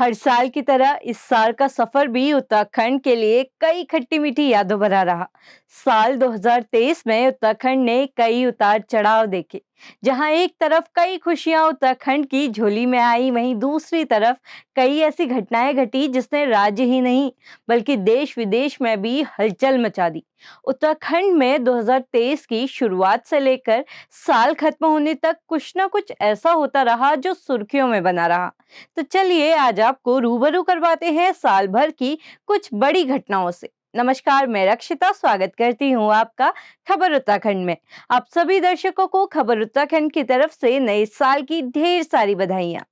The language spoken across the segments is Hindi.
हर साल की तरह इस साल का सफर भी उत्तराखंड के लिए कई खट्टी मीठी यादों भरा रहा। साल 2023 में उत्तराखंड ने कई उतार चढ़ाव देखे। जहां एक तरफ कई खुशियां उत्तराखंड की झोली में आई, वहीं दूसरी तरफ कई ऐसी घटनाएं घटी जिसने राज्य ही नहीं बल्कि देश विदेश में भी हलचल मचा दी। उत्तराखंड में 2023 की शुरुआत से लेकर साल खत्म होने तक कुछ ना कुछ ऐसा होता रहा जो सुर्खियों में बना रहा। तो चलिए आज आपको रूबरू करवाते हैं साल भर की कुछ बड़ी घटनाओं से। नमस्कार, मैं रक्षिता स्वागत करती हूँ आपका खबर उत्तराखंड में। आप सभी दर्शकों को खबर उत्तराखंड की तरफ से नए साल की ढेर सारी बधाइयां।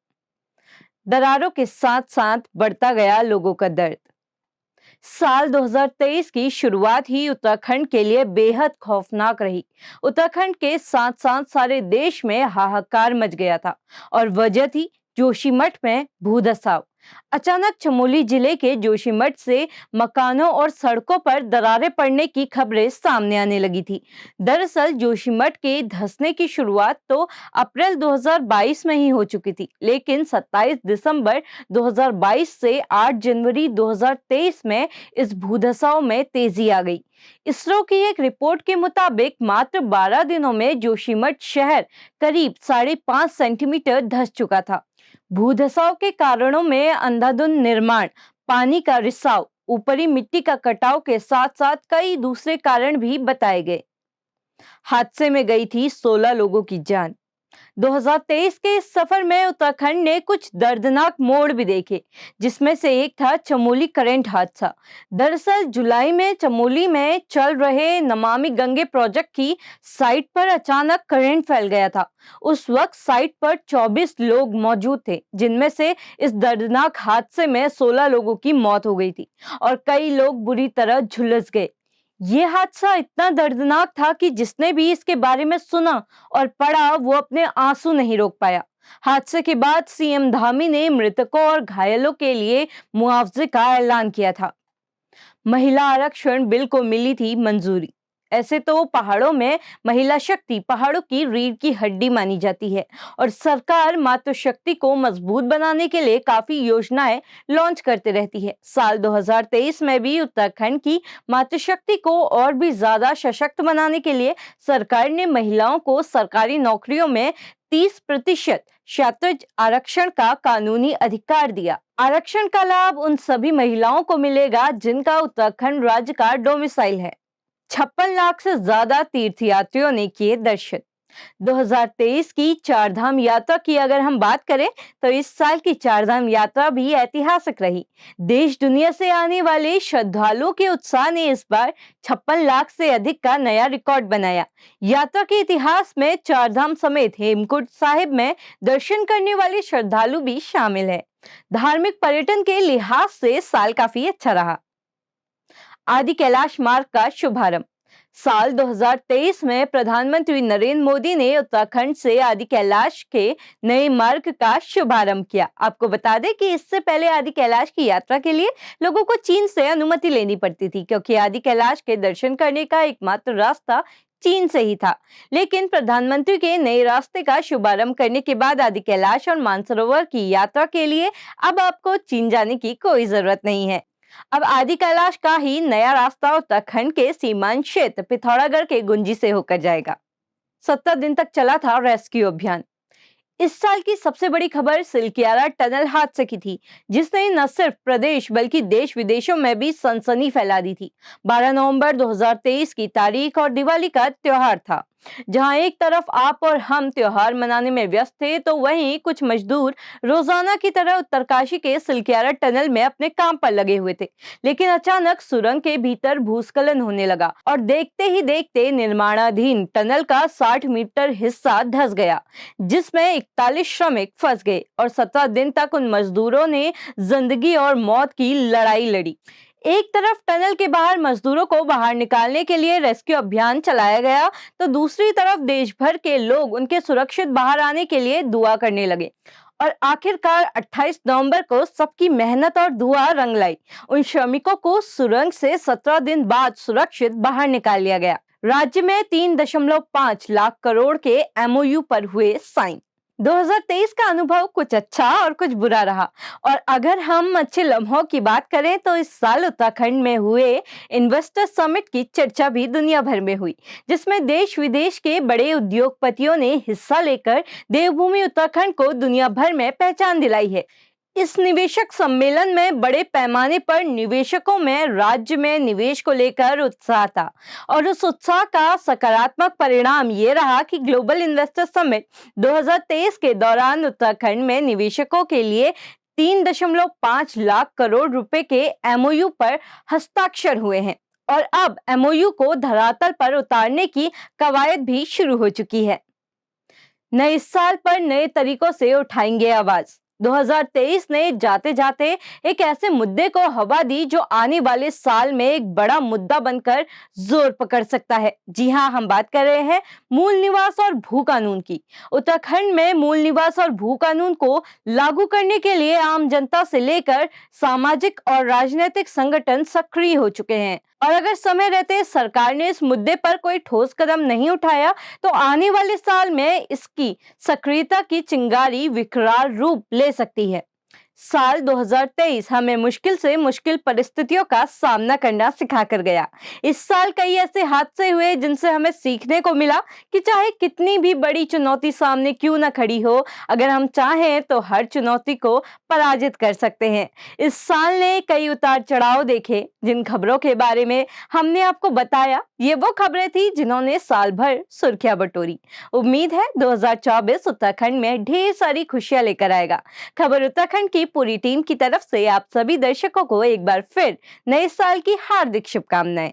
दरारों के साथ साथ बढ़ता गया लोगों का दर्द। साल 2023 की शुरुआत ही उत्तराखंड के लिए बेहद खौफनाक रही। उत्तराखंड के साथ साथ सारे देश में हाहाकार मच गया था और वजह थी जोशीमठ में भूधसाव। अचानक चमोली जिले के जोशीमठ से मकानों और सड़कों पर दरारें पड़ने की खबरें सामने आने लगी थी। दरअसल जोशीमठ के धंसने की शुरुआत तो अप्रैल 2022 में ही हो चुकी थी, लेकिन 27 दिसंबर 2022 से 8 जनवरी 2023 में इस भूधसाव में तेजी आ गई। इसरो की एक रिपोर्ट के मुताबिक मात्र 12 दिनों में जोशीमठ शहर करीब 5.5 सेंटीमीटर धंस चुका था। भूधसाव के कारणों में अंधाधुंध निर्माण, पानी का रिसाव, ऊपरी मिट्टी का कटाव के साथ साथ कई दूसरे कारण भी बताए गए। हादसे में गई थी 16 लोगों की जान। 2023 के इस सफर में उत्तराखंड ने कुछ दर्दनाक मोड़ भी देखे, जिसमें से एक था चमोली करंट हादसा। दरअसल जुलाई में चमोली में चल रहे नमामि गंगे प्रोजेक्ट की साइट पर अचानक करंट फैल गया था। उस वक्त साइट पर 24 लोग मौजूद थे, जिनमें से इस दर्दनाक हादसे में 16 लोगों की मौत हो गई थी और कई लोग बुरी तरह झुलस गए। ये हादसा इतना दर्दनाक था कि जिसने भी इसके बारे में सुना और पढ़ा वो अपने आंसू नहीं रोक पाया। हादसे के बाद सीएम धामी ने मृतकों और घायलों के लिए मुआवजे का ऐलान किया था। महिला आरक्षण बिल को मिली थी मंजूरी। ऐसे तो पहाड़ों में महिला शक्ति पहाड़ों की रीढ़ की हड्डी मानी जाती है और सरकार मातृशक्ति को मजबूत बनाने के लिए काफी योजनाएं लॉन्च करते रहती है। साल 2023 में भी उत्तराखंड की मातृशक्ति को और भी ज्यादा सशक्त बनाने के लिए सरकार ने महिलाओं को सरकारी नौकरियों में 30% क्षात्रज आरक्षण का कानूनी अधिकार दिया। आरक्षण का लाभ उन सभी महिलाओं को मिलेगा जिनका उत्तराखंड राज्य का डोमिसाइल है। 56 लाख से ज्यादा तीर्थयात्रियों ने किए दर्शन। 2023 की चारधाम यात्रा की अगर हम बात करें तो इस साल की चारधाम यात्रा भी ऐतिहासिक रही। देश दुनिया से आने वाले श्रद्धालुओं के उत्साह ने इस बार 56 लाख से अधिक का नया रिकॉर्ड बनाया। यात्रा के इतिहास में चारधाम समेत हेमकुंड साहिब में दर्शन करने वाले श्रद्धालु भी शामिल है। धार्मिक पर्यटन के लिहाज से साल काफी अच्छा रहा। आदि कैलाश मार्ग का शुभारंभ। साल 2023 में प्रधानमंत्री नरेंद्र मोदी ने उत्तराखंड से आदि कैलाश के नए मार्ग का शुभारंभ किया। आपको बता दें कि इससे पहले आदि कैलाश की यात्रा के लिए लोगों को चीन से अनुमति लेनी पड़ती थी, क्योंकि आदि कैलाश के दर्शन करने का एकमात्र रास्ता चीन से ही था। लेकिन प्रधानमंत्री के नए रास्ते का शुभारंभ करने के बाद आदि कैलाश और मानसरोवर की यात्रा के लिए अब आपको चीन जाने की कोई जरूरत नहीं है। अब आदि कैलाश का ही नया रास्ता उत्तराखंड के सीमांत क्षेत्र पिथौरागढ़ के गुंजी से होकर जाएगा। 17 दिन तक चला था रेस्क्यू अभियान। इस साल की सबसे बड़ी खबर सिलकियारा टनल हादसे की थी, जिसने न सिर्फ प्रदेश बल्कि देश विदेशों में भी सनसनी फैला दी थी। 12 नवंबर 2023 की तारीख और दिवाली का त्योहार था। जहां एक तरफ आप और हम त्योहार मनाने में व्यस्त थे, तो वहीं कुछ मजदूर रोजाना की तरह उत्तरकाशी के सिलकियारा टनल में अपने काम पर लगे हुए थे। लेकिन अचानक सुरंग के भीतर भूस्खलन होने लगा और देखते ही देखते निर्माणाधीन टनल का 60 मीटर हिस्सा धंस गया, जिसमें 41 श्रमिक फंस गए और 17 दिन तक उन मजदूरों ने जिंदगी और मौत की लड़ाई लड़ी। एक तरफ टनल के बाहर मजदूरों को बाहर निकालने के लिए रेस्क्यू अभियान चलाया गया, तो दूसरी तरफ देश भर के लोग उनके सुरक्षित बाहर आने के लिए दुआ करने लगे। और आखिरकार 28 नवंबर को सबकी मेहनत और दुआ रंग लाई। उन श्रमिकों को सुरंग से 17 दिन बाद सुरक्षित बाहर निकाल लिया गया। राज्य में 3.5 लाख करोड़ के एमओयू पर हुए साइन। 2023 का अनुभव कुछ अच्छा और कुछ बुरा रहा। और अगर हम अच्छे लम्हों की बात करें तो इस साल उत्तराखंड में हुए इन्वेस्टर समिट की चर्चा भी दुनिया भर में हुई, जिसमें देश विदेश के बड़े उद्योगपतियों ने हिस्सा लेकर देवभूमि उत्तराखंड को दुनिया भर में पहचान दिलाई है। इस निवेशक सम्मेलन में बड़े पैमाने पर निवेशकों में राज्य में निवेश को लेकर उत्साह था। और उस उत्साह का सकारात्मक परिणाम ये रहा कि ग्लोबल इन्वेस्टर समिट 2023 के दौरान उत्तराखंड में निवेशकों के लिए 3.5 लाख करोड़ रुपए के एमओयू पर हस्ताक्षर हुए हैं। और अब एमओयू को धरातल पर उतारने की कवायद भी शुरू हो चुकी है। नए साल पर नए तरीकों से उठाएंगे आवाज। 2023 ने जाते जाते एक ऐसे मुद्दे को हवा दी जो आने वाले साल में एक बड़ा मुद्दा बनकर जोर पकड़ सकता है। जी हां, हम बात कर रहे हैं मूल निवास और भू कानून की। उत्तराखंड में मूल निवास और भू कानून को लागू करने के लिए आम जनता से लेकर सामाजिक और राजनीतिक संगठन सक्रिय हो चुके हैं। और अगर समय रहते सरकार ने इस मुद्दे पर कोई ठोस कदम नहीं उठाया तो आने वाले साल में इसकी सक्रियता की चिंगारी विकराल रूप ले सकती है। साल 2023 हमें मुश्किल से मुश्किल परिस्थितियों का सामना करना सिखा कर गया। इस साल कई ऐसे हादसे हुए जिनसे हमें सीखने को मिला कि चाहे कितनी भी बड़ी चुनौती सामने क्यों न खड़ी हो, अगर हम चाहें तो हर चुनौती को पराजित कर सकते हैं। इस साल ने कई उतार चढ़ाव देखे। जिन खबरों के बारे में हमने आपको बताया, ये वो खबरें थी जिन्होंने साल भर सुर्खियां बटोरी। उम्मीद है 2024 उत्तराखंड में ढेर सारी खुशियां लेकर आएगा। खबर उत्तराखंड की पूरी टीम की तरफ से आप सभी दर्शकों को एक बार फिर नए साल की हार्दिक शुभकामनाएं।